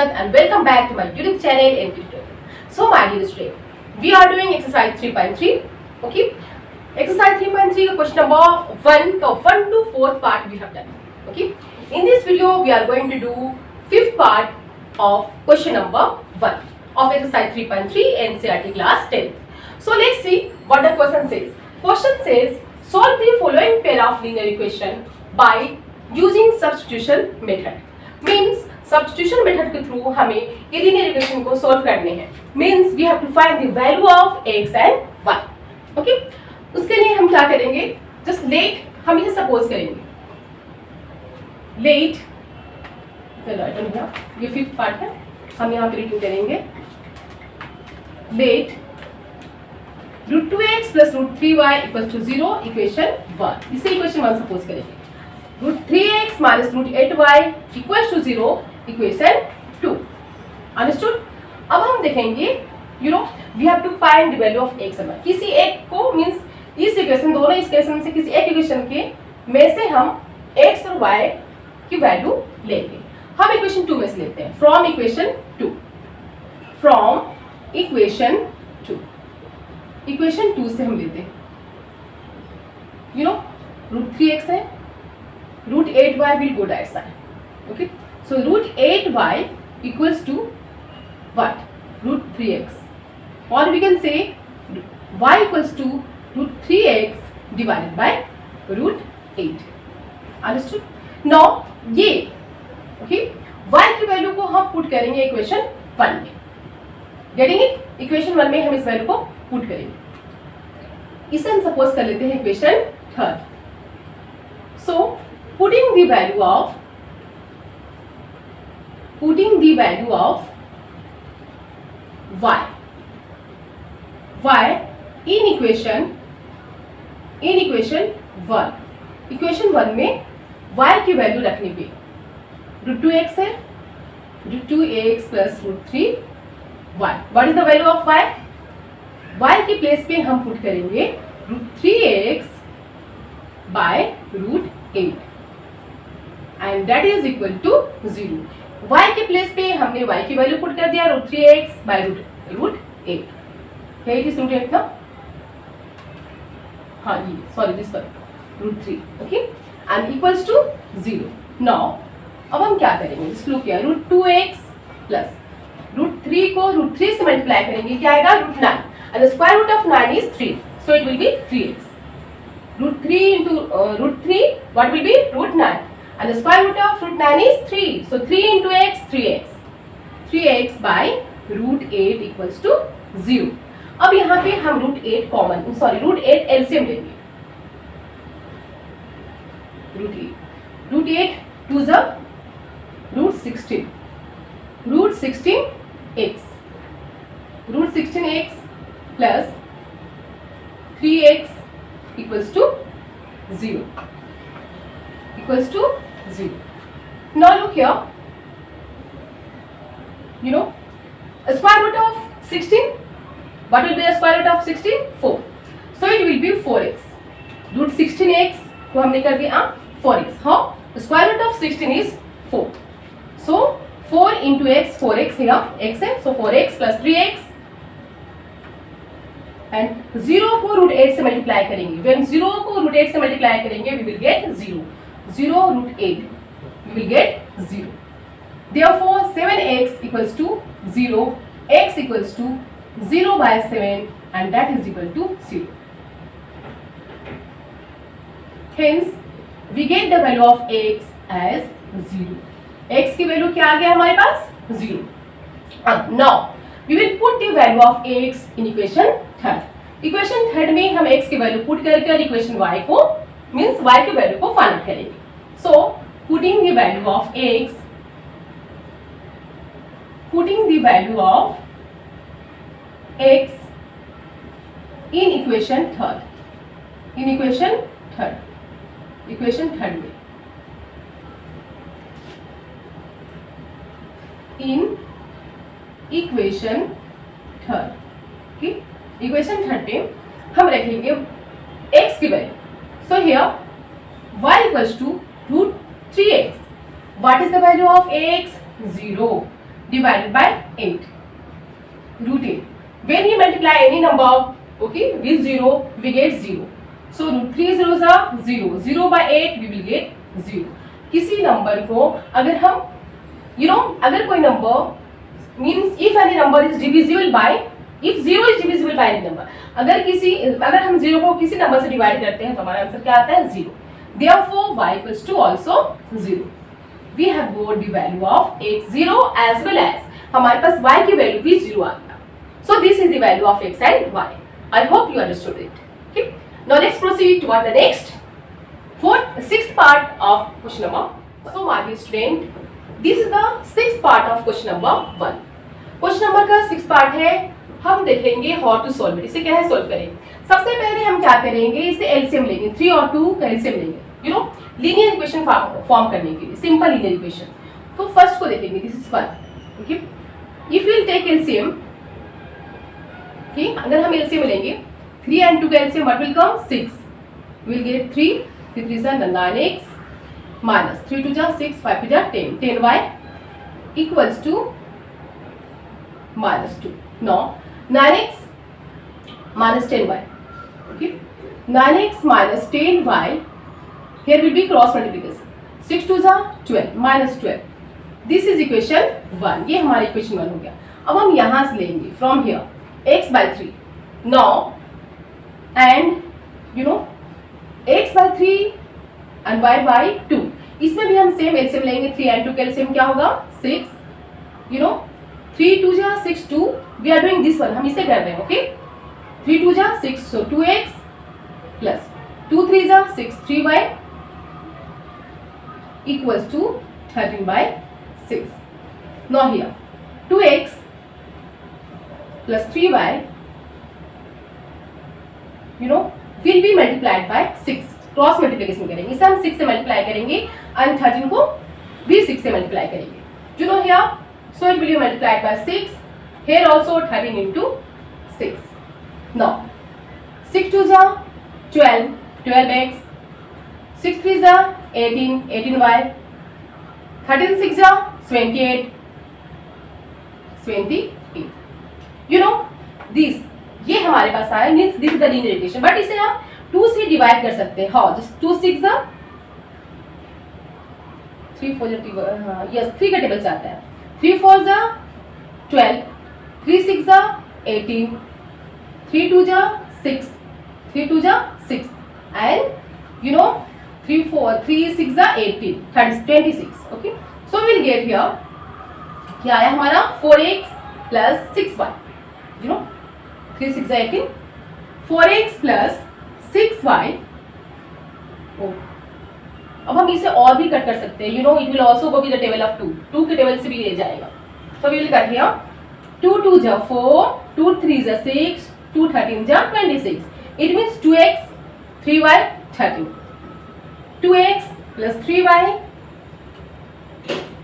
Sharad and welcome back to my YouTube channel and tutorial. So my dear student, we are doing exercise 3.3. Okay, exercise 3.3 का question number 1 का 1 to 4th part we have done. Okay, in this video we are going to do 5th part of question number 1 of exercise 3.3 NCERT class 10. So let's see what the question says. Question says solve the following pair of linear equation by using substitution method. Means substitution method के through हमें ये linear equation को solve करने हैं. Means we have to find the value of x and y. Okay? उसके लिए हम क्या करेंगे? Just let हम इसे suppose करेंगे. Let ये 5th part है. हम यहाँ पे written करेंगे. Let root 2x plus root 3y equals to 0 equation 1. इसे equation 1 suppose करेंगे. root 3x minus root 8y equals to 0 equation 2. Understood? अब हम देखेंगे we have to find the value of x and y. किसी एक को means इस equation दोनों इक्वेशन से किसी एक इक्वेशन के में से हम x और y की वैल्यू लेंगे. हम इक्वेशन 2 में से लेते हैं. From equation 2. From equation 2. Equation 2 से हम लेते हैं. root 3x है. root 8y will go that side. Okay, so root 8y equals to what? root 3x, or we can say y equals to root 3x divided by root 8. Understood? Now ये okay y की value को हम put करेंगे equation 1 में. Getting it? Equation 1 में हम इस value को पुट करेंगे. इसे हम सपोज कर लेते हैं equation 3. So putting the value of y in equation 1. Equation 1 में y की वैल्यू रखने पे root 2x है. root 2x plus root 3y. What is the value of y? y की प्लेस पे हम पुट करेंगे root 3x by root 8 and that is equal to 0. y के प्लेस पे हमने y की वैल्यू पुट कर दिया root 3x by root 8. क्या it is root 8 ना? हाँ ये sorry this one root 3. Okay and equals to 0. Now अब हम क्या करेंगे? just look here root 2x plus root 3 को root 3 से मल्टीप्लाई करेंगे. क्या आएगा? root 9 and the square root of 9 is 3, so it will be 3x. root 3 into root 3 what will be? root 9 and the square root of root 9 is 3, so 3 into x 3x by root 8 equals to 0. अब यहाँ पे हम root 8 common root 8 LCM लेंगे. root 8 2 the root 16 16x plus 3x equals to 0. Now look here. A square root of 16. What will be the square root of 16? 4. So it will be 4x. root 16x को हमने कर दिया 4x. How? The square root of 16 is 4. So 4 into x, 4x here, x है, so 4x plus 3x. And 0 को root 8 से multiply करेंगे. When 0 को root 8 से मल्टीप्लाई करेंगे, we will get 0. 0 root 8, we will get 0. Therefore, 7x equals to 0, x equals to 0 by 7, and that is equal to 0. Hence, we get the value of x as 0. x की value क्या आ गया हमारे पास? 0. अब now we will put the value of x in equation 3. Equation 3 में हम x की value put करके equation y को मींस y की वैल्यू को फाइंड करेंगे. So putting the value of x in equation 3. Equation 3 में in equation 3. okay? इक्वेशन 3 पे हम रखेंगे x की value. So here y equals to root 3x. What is the value of x? 0. divided by 8 root 8. When we multiply any number, okay, with 0, we get 0. So root 3 zeros are 0. 0 by 8 we will get 0. किसी number को अगर हम अगर कोई number means if any number is divisible by, if 0 is divisible by any number, अगर हम 0 को किसी नंबर से डिवाइड करते हैं तो हमारा आंसर क्या आता है 0. Therefore y equals to also 0. We have got the value of x 0 as well as हमारे पास y की वैल्यू भी 0 आ गया. So this is the value of x and y. I hope you understood it. Okay. Now let's proceed toward the next sixth part of question number. So my dear student, this is the sixth part of question number 1. Question number का sixth part है, हम देखेंगे how to solve it. इसे क्या है solve करेंगे. सबसे पहले हम क्या करेंगे, इसे एलसीएम लेंगे, 3 और 2 का एलसीएम लेंगे, लीनियर इक्वेशन फॉर्म करने के लिए, सिंपल लीनियर इक्वेशन. तो फर्स्ट को देखेंगे, this is 1. Okay, if we will take LCM, ठीक, अगर हम एलसीएम लेंगे 3 and 2 का LCM what will come 6. We will get 3 3 जा 9x माइनस 3 2 जा 6 5 2 जा 10 10y equals to minus 2. No 9x minus 10y. Okay, 9x minus 10y. Here will be cross multiplication. 6 2 जा 12 minus 12. This is equation 1. ये हमारी equation 1 हो गया. अब हम यहाँ से लेंगे from here x by 3. Now and x by 3 and y by 2. इसमें भी हम सेम एलसीएम लेंगे. 3 and 2 का एलसीएम क्या होगा 6. 3 2 जा 6 2. We are doing this one. हम इसे कर रहे हैं. ओके, 3 2 जा 6, so 2x plus 2 3 जा 6 3y equals to 13 by 6. Now here 2x plus 3y will be multiplied by 6. Cross multiplication करेंगे, इसे हम 6 से मल्टीप्लाई करेंगे and 13 को भी 6 से मल्टीप्लाई करेंगे. here so it will be multiplied by 6. Here also 13 into 6. Now 6 2 जा 12 12x, 6 3 जा 18 18y, 13 6 जा 28 28. This ये हमारे पास आया, means this is the linear equation. But इसे हम 2 से डिवाइड कर सकते हैं. हाउ, जस्ट 2 6 जा 3 4 जा यस 3 का टेबल चाहता है. 3 4 जा 12, 3 6 जा 18, 3 2 जा 6, 3 2 जा 6 and 3 4 3 6 जा 18 26. Okay, so will get here क्या आया हमारा 4x प्लस 6y. 3 6 जा 18, 4x प्लस 6y. अब हम इसे और भी कट कर सकते हैं. It will also go with the table of 2. 2 के टेबल से भी ले जाएगा. So we will cut here 2 2 जा 4, 2 3 जा 6, 2 13 जा 26. It means 2x 3y 13. 2x plus 3y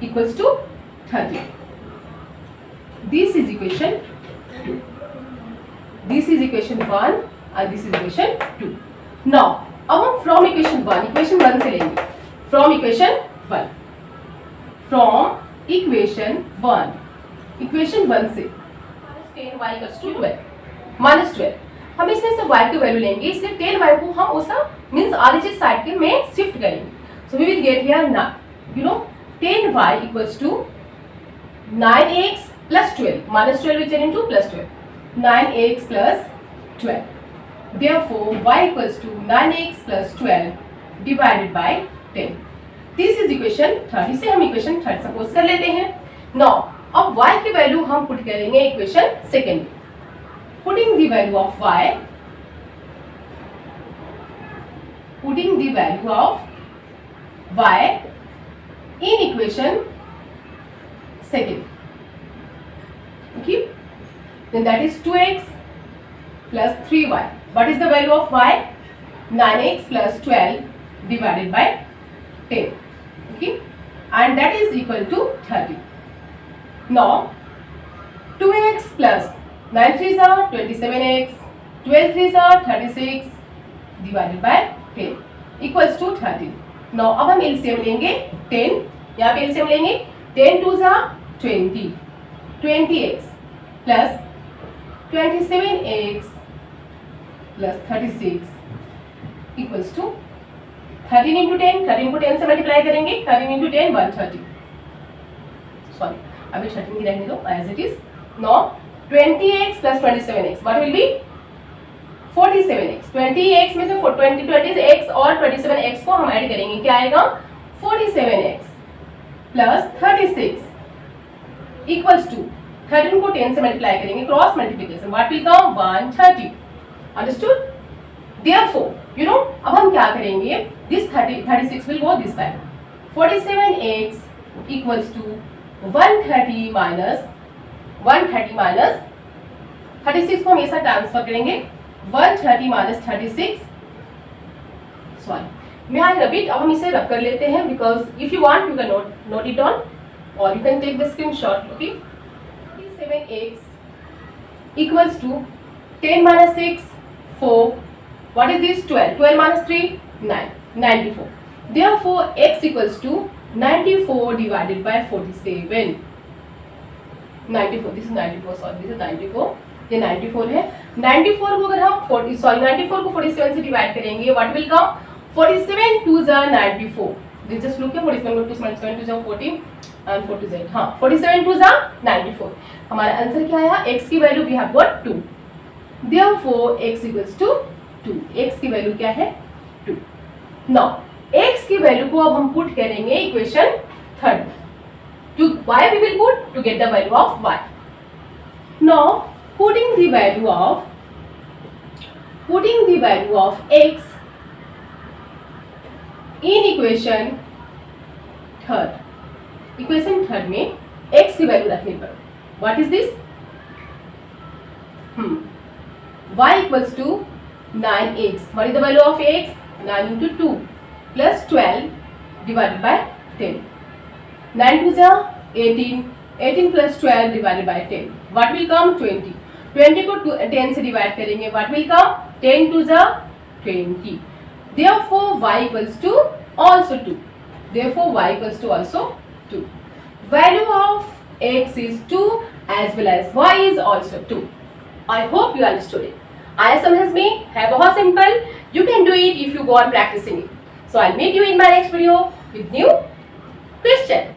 equals to 30. This is equation 2. This is equation 1 and this is equation 2. Now अब हम from equation 1 से लेंगे. From equation 1 से 10y equals to 12 minus 12. हम इसमें से y की वैल्यू लेंगे, इसलिए 10y को हम उस मीन्स RHS साइड के में शिफ्ट करेंगे. So we will get here 10y equals to 9x plus 12 minus 12 will turn into plus 12. 9x plus 12. Therefore y equals to 9x plus 12 divided by 10. This is equation 3. इसे हम equation 3 suppose कर लेते हैं. Now अब y की value हम put करेंगे equation second. Putting the value of y in equation second. Okay, then that is 2x plus 3y. What is the value of y? 9x plus 12 divided by 10. Okay, and that is equal to 30. Now 2x plus 9 3s are 27x, 12 3s are 36 divided by 10 equals to 30. Now अब हम LCM लेंगे 10, यहाँ पे LCM लेंगे 10 2s are 20, 20x plus 27x plus 36 equals to 13 into 10, 13 को 10 से multiply करेंगे, 13 into 10 130, sorry अभी 13 ही रहने दो as it is. No 20x plus 27x what will be 47x. 20x में से 20x और 27x को हम ऐड करेंगे, क्या आएगा 47x प्लस 36 इक्वल्स टू 13 को 10 से मल्टीप्लाई करेंगे, cross multiplication, what will come 130. Understood. Therefore, you know, अब हम क्या करेंगे, this 36 will go this side. 47x equals to 130 minus 36 को हम ऐसा ट्रांसफर करेंगे, 130 minus 36, सॉरी मैं आई रबिट. अब हम इसे रब कर लेते हैं, because if you want you can note it on और you can take the screenshot. Okay, 47x equals to 10 minus 6 4. What is this? 12. 12 minus 3 9. 94. Therefore x equals to 94 divided by 47. 94. This is 94. Sorry, this is 94. ये 94 है. 94 को अगर हम 94 को 47 से divide करेंगे, what will come? 47 2 is 94. This just look here. 47 2 7 2 40 and 4 2 हाँ 47 2 is 94. हमारा आंसर क्या आया? x की value we have got 2. Therefore x equals to 2. x की वैल्यू क्या है 2. नाउ x की वैल्यू को अब हम पुट करेंगे equation third. Two y we will put to get the value of y. Now putting the value of x in equation third. Equation third में x की वैल्यू रखने पर what is this? y equals to 9x. What is the value of x? 9 into 2 plus 12 divided by 10. 9 2 is 18. 18 plus 12 divided by 10. What will come? 20. 20 को 10 से divide करेंगे. What will come? 10 2 is 20. Therefore y equals to also 2. Therefore y equals to also 2. Value of x is 2 as well as y is also 2. I hope you understood it. ISM has been बहुत simple. You can do it if you go on practicing it. So I'll meet you in my next video with new question.